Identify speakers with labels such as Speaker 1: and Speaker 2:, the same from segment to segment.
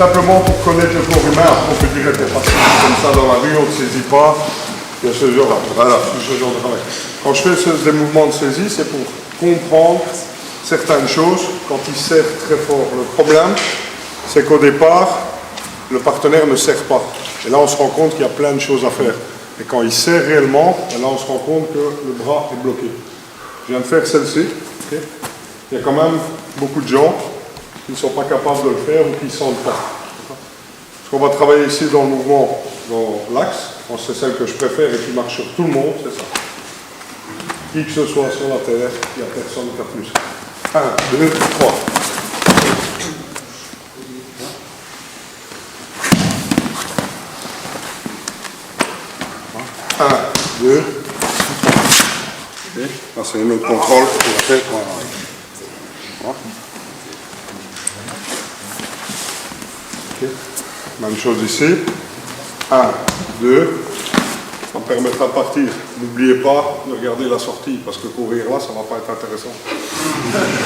Speaker 1: simplement pour connaître le corps humain, après on peut dire que parce que comme ça dans la rue, on ne saisit pas. Il y a ce genre-là. Voilà, ce genre de travail. Quand je fais des mouvements de saisie, c'est pour comprendre certaines choses quand il serre très fort. Le problème, c'est qu'au départ, le partenaire ne serre pas. Et là, on se rend compte qu'il y a plein de choses à faire. Et quand il serre réellement, là, on se rend compte que le bras est bloqué. Je viens de faire celle-ci. Okay. Il y a quand même beaucoup de gens qui ne sont pas capables de le faire ou qui ne sentent pas. Ce qu'on va travailler ici dans le mouvement, dans l'axe, c'est celle que je préfère et qui marche sur tout le monde, c'est ça. Qui que ce soit sur la terre, il n'y a personne qui a plus. 1, 2, 3. 1, 2. Okay. Là, c'est une autre contrôle. Okay. Même chose ici. 1, 2. Ça me permettra de partir. N'oubliez pas de regarder la sortie, parce que courir là, ça ne va pas être intéressant.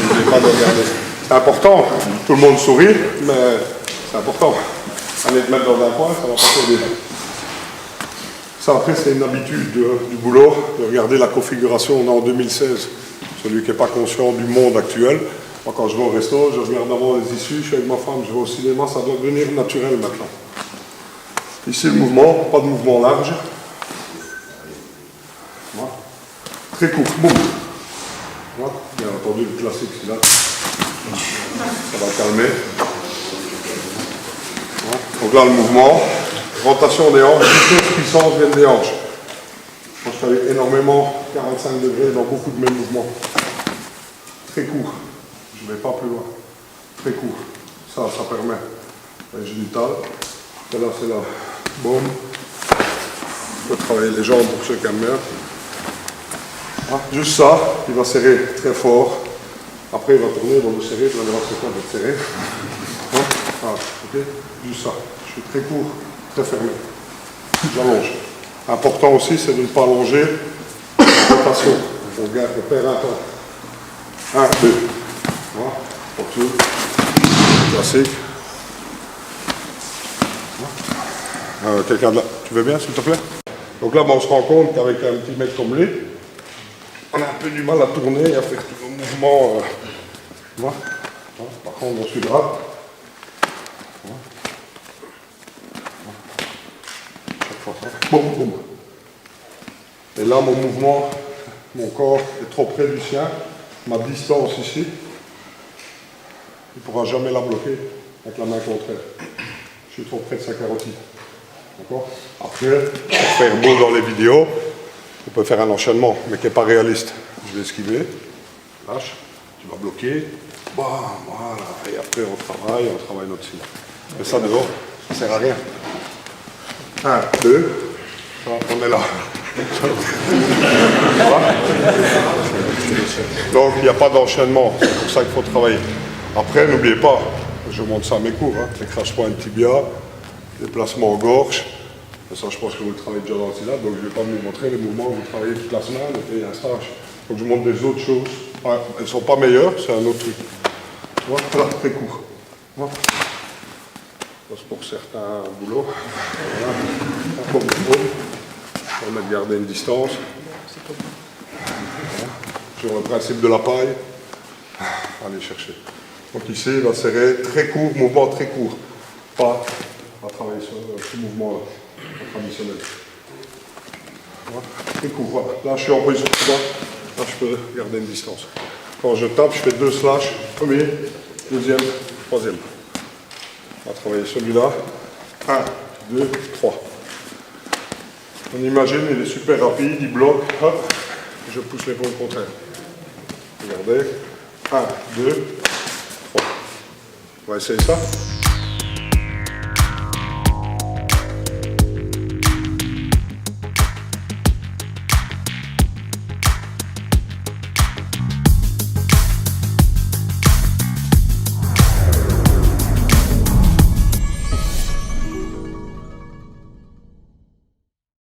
Speaker 1: N'oubliez pas de regarder. C'est important. Tout le monde sourit, mais c'est important. Aller te mettre dans un coin, ça ne va pas t'aider. Ça, après, c'est une habitude du boulot, de regarder la configuration. On est en 2016. Celui qui n'est pas conscient du monde actuel. Moi, quand je vais au resto, je regarde avant les issues, je suis avec ma femme, je vais au cinéma, ça doit devenir naturel maintenant. Ici, le mouvement, pas de mouvement large. Voilà. Très court, boum. Voilà. Bien entendu, le classique, celui-là. Ça va calmer. Voilà. Donc là, le mouvement, rotation des hanches, vitesse, puissance viennent des hanches. Moi, je travaille énormément, 45 degrés dans beaucoup de mes mouvements. Très court. Je ne vais pas plus loin. Très court. Ça permet la génitale. Et là, c'est là. Boum. On peut travailler les jambes pour ceux qui aiment bien. Ah, juste ça, il va serrer très fort. Après, il va tourner, il va vous serrer, vous allez voir ce qu'il va être serré. Ah, ok. Juste ça. Je suis très court, très fermé. J'allonge. Important aussi, c'est de ne pas allonger la rotation. On garde, on perd un temps. 1, 2. Voilà. Retour. Classique. Quelqu'un de là, tu veux bien s'il te plaît? Donc là, on se rend compte qu'avec un petit mec comme lui, on a un peu du mal à tourner et à faire tout le mouvement. Voilà. Par contre, on suit le bras. Boum, boum. Et là, mon mouvement, mon corps est trop près du sien. Ma distance ici, il ne pourra jamais la bloquer avec la main contraire. Je suis trop près de sa carotide. D'accord? Après, pour faire beau dans les vidéos, on peut faire un enchaînement, mais qui n'est pas réaliste. Je vais esquiver, lâche, tu vas bloquer, bah, voilà, et après on travaille notre cible. Mais ça dehors, ça ne sert à rien. 1, 2, on est là. Donc il n'y a pas d'enchaînement, c'est pour ça qu'il faut travailler. Après, n'oubliez pas, je montre ça à mes cours, hein, les crash points tibia, déplacement en gorge. Et ça, je pense que vous le travaillez déjà dans le syllabe, donc je ne vais pas vous montrer les mouvements que vous travaillez toute la semaine et un stage. Donc je vous montre des autres choses. Ouais, elles ne sont pas meilleures, c'est un autre truc. Voilà, très court. Voilà. C'est pour certains boulots. Voilà. Bon, on va garder une distance. Voilà. Sur le principe de la paille. Allez chercher. Donc ici, il va serrer très court, mouvement très court. Pas à travailler sur ce mouvement-là, traditionnel. Voilà. Très court, voilà. Là, je suis en position de combat. Là, je peux garder une distance. Quand je tape, je fais 2 slash. Premier, deuxième, troisième. On va travailler celui-là. 1, 2, 3. On imagine, il est super rapide, il bloque. Hop, je pousse l'épaule contraire. Regardez. 1, 2, 3. On va essayer ça.